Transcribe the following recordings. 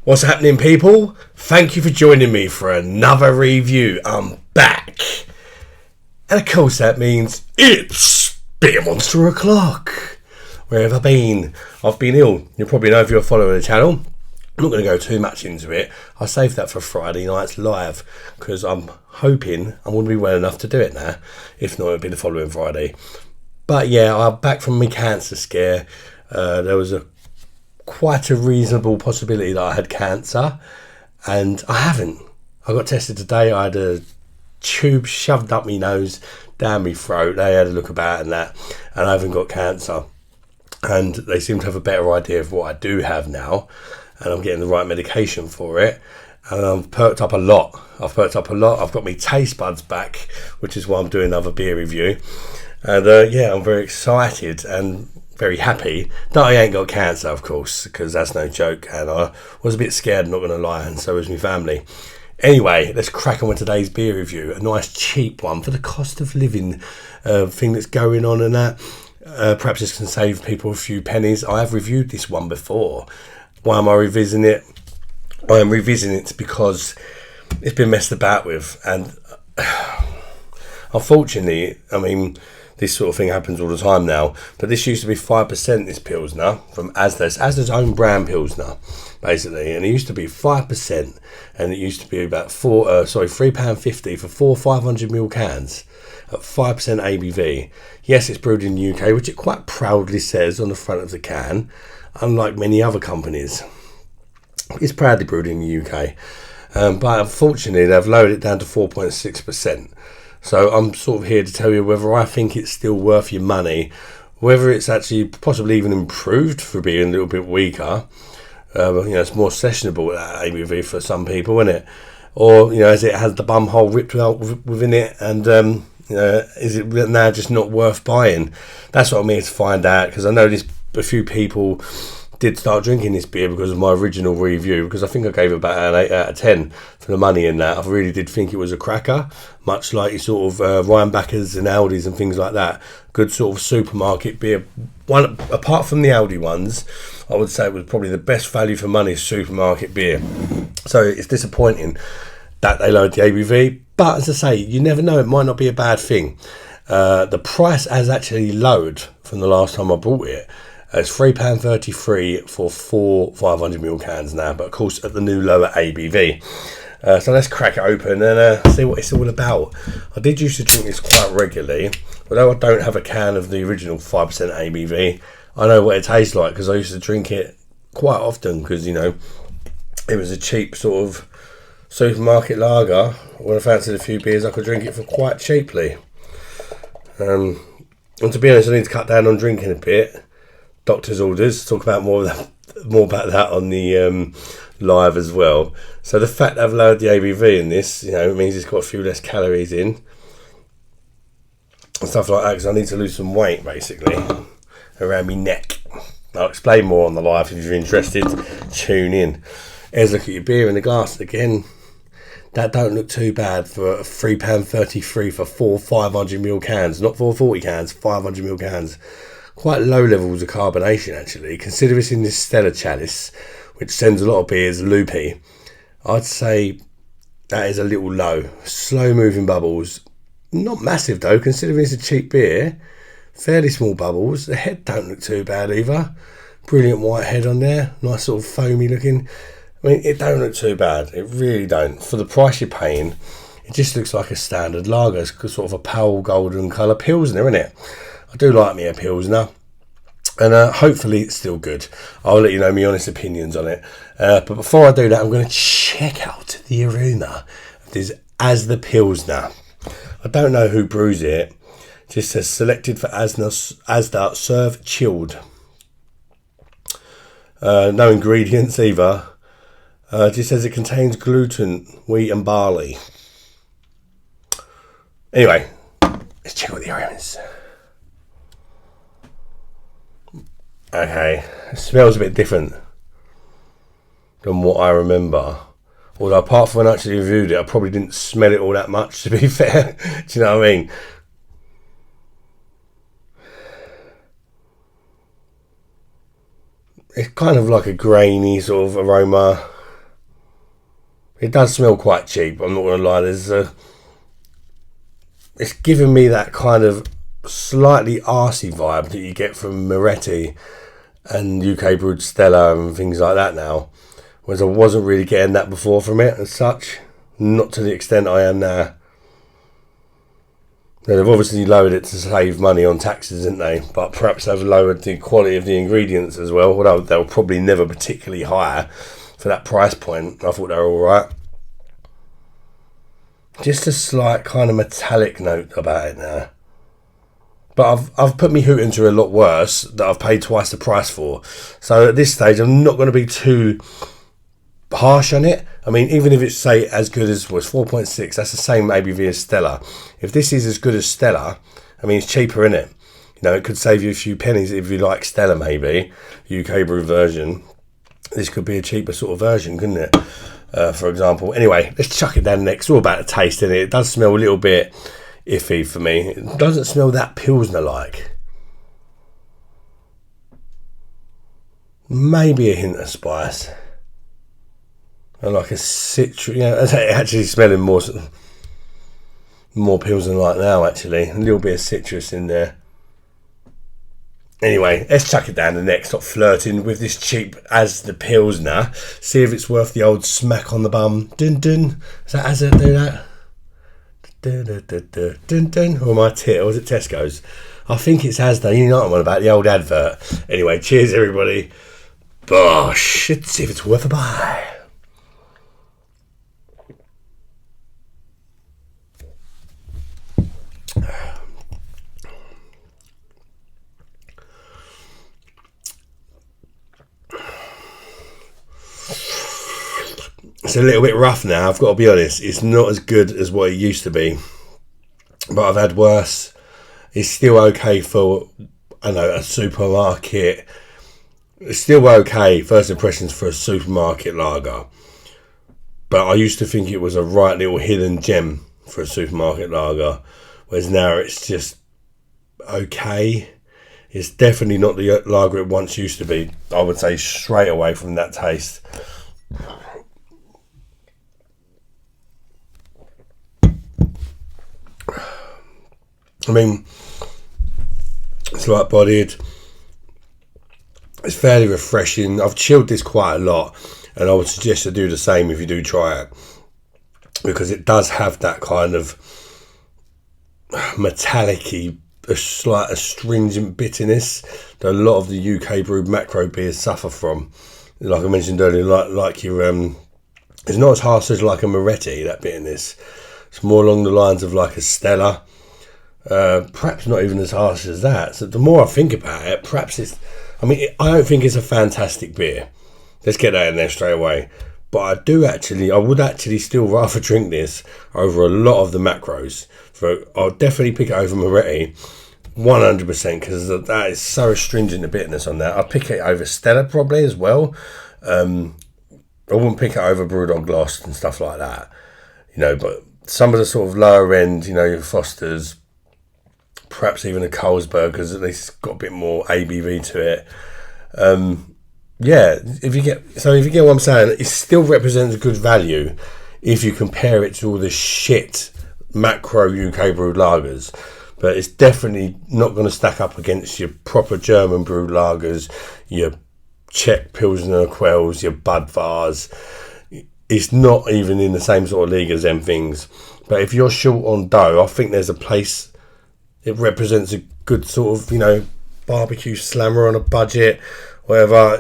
What's happening, people? Thank you for joining me for another review. I'm back. And of course that means it's Beer Monster o'clock. Where have I been? I've been ill. You probably know if you're following the channel. I'm not going to go too much into it. I'll save that for Friday night's live because I'm hoping I'm going to be well enough to do it now. If not, it'll be the following Friday. But yeah, I'm back from my cancer scare. There was quite a reasonable possibility that I had cancer, and I haven't. I got tested today. I had a tube shoved up my nose, down my throat. They had a look about and that, and I haven't got cancer. And they seem to have a better idea of what I do have now, and I'm getting the right medication for it. And I've perked up a lot. I've got my taste buds back, which is why I'm doing another beer review. And yeah, I'm very excited and very happy that I ain't got cancer, of course, because that's no joke, and I was a bit scared, not gonna lie, and so was my family. Anyway, let's crack on with today's beer review. A nice cheap one for the cost of living thing that's going on, and that perhaps this can save people a few pennies. I have reviewed this one before. Why am I revisiting it? I am revisiting it because it's been messed about with, and unfortunately, I mean, this sort of thing happens all the time now, but this used to be 5%, this Pilsner, from ASDA's own brand Pilsner, basically, and it used to be 5%, and it used to be about £3.50 for 4 500ml cans at 5% ABV. Yes, it's brewed in the UK, which it quite proudly says on the front of the can, unlike many other companies. It's proudly brewed in the UK, but unfortunately they've lowered it down to 4.6%. So I'm sort of here to tell you whether I think it's still worth your money, whether it's actually possibly even improved for being a little bit weaker. It's more sessionable at ABV for some people, isn't it? Or, as it has the bum hole ripped out within it, and is it now just not worth buying? That's what I'm here to find out, because I know a few people did start drinking this beer because of my original review, because I think I gave it about an 8 out of 10 for the money in that. I really did think it was a cracker, much like your sort of Rheinbacher's and Aldi's and things like that. Good sort of supermarket beer. One apart from the Aldi ones, I would say it was probably the best value for money supermarket beer. So it's disappointing that they lowered the ABV, but as I say, you never know, it might not be a bad thing. The price has actually lowered from the last time I bought it. It's £3.33 for 4 500ml cans now, but of course at the new lower ABV. So let's crack it open and see what it's all about. I did used to drink this quite regularly, although I don't have a can of the original 5% ABV. I know what it tastes like because I used to drink it quite often, because it was a cheap sort of supermarket lager. When I fancied a few beers, I could drink it for quite cheaply. And to be honest, I need to cut down on drinking a bit. Doctor's orders. Talk about more about that on the live as well. So the fact that I've lowered the ABV in this, it means it's got a few less calories in and stuff like that, because I need to lose some weight basically around my neck. I'll explain more on the live if you're interested. Tune in. Here's a look at your beer in the glass again. That don't look too bad for £3.33 for 4 500ml cans, not 440 cans, 500ml cans. Quite low levels of carbonation actually, consider it's in this Stella chalice, which sends a lot of beers loopy. I'd say that is a little low. Slow moving bubbles, not massive though, considering it's a cheap beer. Fairly small bubbles. The head don't look too bad either. Brilliant white head on there, nice sort of foamy looking. I mean, it don't look too bad, it really don't. For the price you're paying, it just looks like a standard lager. It's sort of a pale golden colour Pilsner, isn't it? I do like me a Pilsner, and hopefully it's still good. I'll let you know my honest opinions on it. But before I do that, I'm going to check out the aroma of this ASDA Pilsner. I don't know who brews it. It just says selected for ASDA, serve chilled. No ingredients either. It just says it contains gluten, wheat and barley. Anyway, let's check out the aromas. Okay, it smells a bit different than what I remember. Although apart from when I actually reviewed it, I probably didn't smell it all that much, to be fair. Do you know what I mean? It's kind of like a grainy sort of aroma. It does smell quite cheap, I'm not going to lie. It's giving me that kind of slightly arsey vibe that you get from Moretti and UK brewed Stella and things like that now, whereas I wasn't really getting that before from it as such, not to the extent I am now. Now, they've obviously lowered it to save money on taxes, didn't they? But perhaps they've lowered the quality of the ingredients as well, although they were probably never particularly higher for that price point. I thought they were alright. Just a slight kind of metallic note about it now. But I've put me hoot into a lot worse that I've paid twice the price for. So at this stage, I'm not going to be too harsh on it. I mean, even if it's, say, as good as was 4.6, that's the same ABV as Stella. If this is as good as Stella, I mean, it's cheaper, innit? You know, it could save you a few pennies if you like Stella, maybe. UK brew version. This could be a cheaper sort of version, couldn't it? For example. Anyway, let's chuck it down next. It's all about the taste, innit? It does smell a little bit iffy for me. It doesn't smell that Pilsner-like. Maybe a hint of spice. And like a citrus, you know, it's actually smelling more Pilsner-like now, actually. A little bit of citrus in there. Anyway, let's chuck it down the neck. Stop flirting with this cheap ASDA Pilsner. See if it's worth the old smack on the bum. Dun dun. Is that ASDA do that? Dun dun dun dun dun dun. Or my tit, or was it Tesco's? I think it's ASDA. You know what I'm on about, the old advert. Anyway, cheers everybody. Bosh. Let's see if it's worth a buy. It's a little bit rough now, I've got to be honest. It's not as good as what it used to be, but I've had worse. It's still okay for, I know, a supermarket. It's still okay, first impressions, for a supermarket lager, but I used to think it was a right little hidden gem for a supermarket lager, whereas now it's just okay. It's definitely not the lager it once used to be, I would say, straight away from that taste. I mean, it's light bodied, it's fairly refreshing. I've chilled this quite a lot, and I would suggest to do the same if you do try it, because it does have that kind of metallic-y, a slight astringent bitterness that a lot of the UK brewed macro beers suffer from. Like I mentioned earlier, like your it's not as harsh as like a Moretti, that bitterness. It's more along the lines of like a Stella. Perhaps not even as harsh as that. So the more I think about it, perhaps it's, I mean, I don't think it's a fantastic beer. Let's get that in there straight away. But I would actually still rather drink this over a lot of the macros. I'll definitely pick it over Moretti, 100%, because that is so astringent, the bitterness on that. I'd pick it over Stella probably as well. I wouldn't pick it over Brewdog Lost and stuff like that. You know, but some of the sort of lower end, you know, your Fosters, perhaps even a Carlsbergers, at least got a bit more ABV to it. Yeah, if you get what I'm saying, it still represents a good value if you compare it to all the shit macro UK brewed lagers, but it's definitely not going to stack up against your proper German brewed lagers, your Czech Pilsner Quells, your Budvars. It's not even in the same sort of league as them things. But if you're short on dough, I think there's a place. It represents a good sort of, you know, barbecue slammer on a budget, whatever.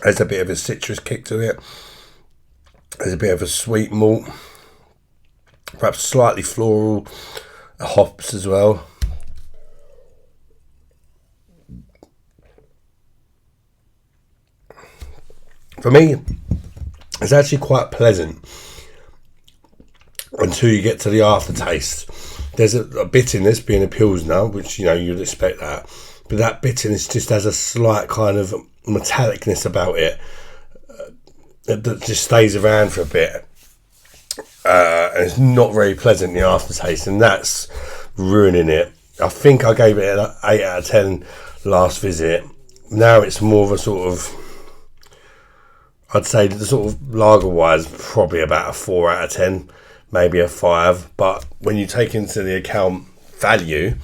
There's a bit of a citrus kick to it. There's a bit of a sweet malt, perhaps slightly floral, hops as well. For me, it's actually quite pleasant until you get to the aftertaste. There's a bitterness, being a Pilsner, which, you know, you'd expect that, but that bitterness just has a slight kind of metallicness about it that just stays around for a bit, and it's not very pleasant in the aftertaste, and that's ruining it. I think I gave it an 8 out of 10 last visit. Now it's more of a sort of, I'd say the sort of lager wise, probably about a 4 out of 10, maybe a 5. But when you take into the account value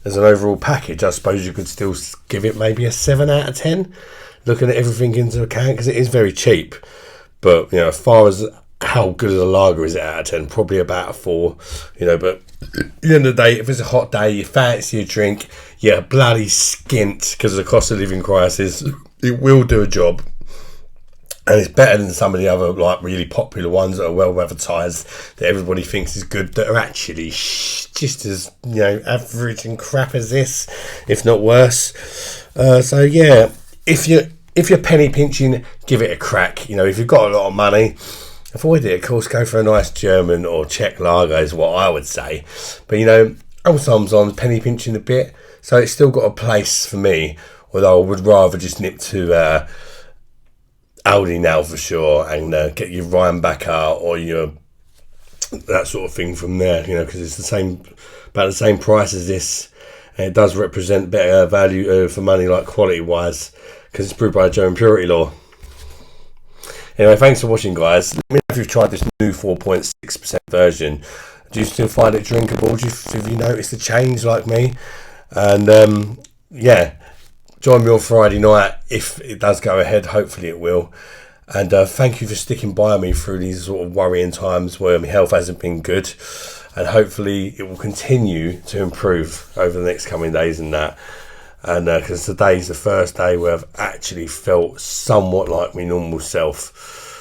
as an overall package, I suppose you could still give it maybe a 7 out of 10, looking at everything into account, because it is very cheap. But, you know, as far as how good of a lager is it out of 10, probably about a 4, you know. But at the end of the day, if it's a hot day, you fancy a drink, you're bloody skint because of the cost of living crisis, it will do a job. And it's better than some of the other, like, really popular ones that are well advertised, that everybody thinks is good, that are actually just as, you know, average and crap as this, if not worse. So yeah, if you're penny pinching, give it a crack. You know, if you've got a lot of money, avoid it. Of course, go for a nice German or Czech lager is what I would say. But, you know, sometimes I'm penny pinching a bit, so it's still got a place for me. Although I would rather just nip to Aldi now for sure, and get your Rheinbacher or your that sort of thing from there, you know, because it's about the same price as this, and it does represent better value for money, like quality wise, because it's brewed by a German purity law. Anyway, thanks for watching, guys. Let me know if you've tried this new 4.6% version. Do you still find it drinkable? Have you noticed a change like me? And yeah, join me on Friday night if it does go ahead. Hopefully it will. And thank you for sticking by me through these sort of worrying times where my health hasn't been good. And hopefully it will continue to improve over the next coming days and that. And because today's the first day where I've actually felt somewhat like my normal self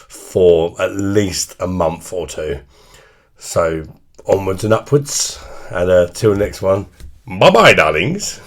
for at least a month or two. So onwards and upwards. And till the next one. Bye-bye, darlings.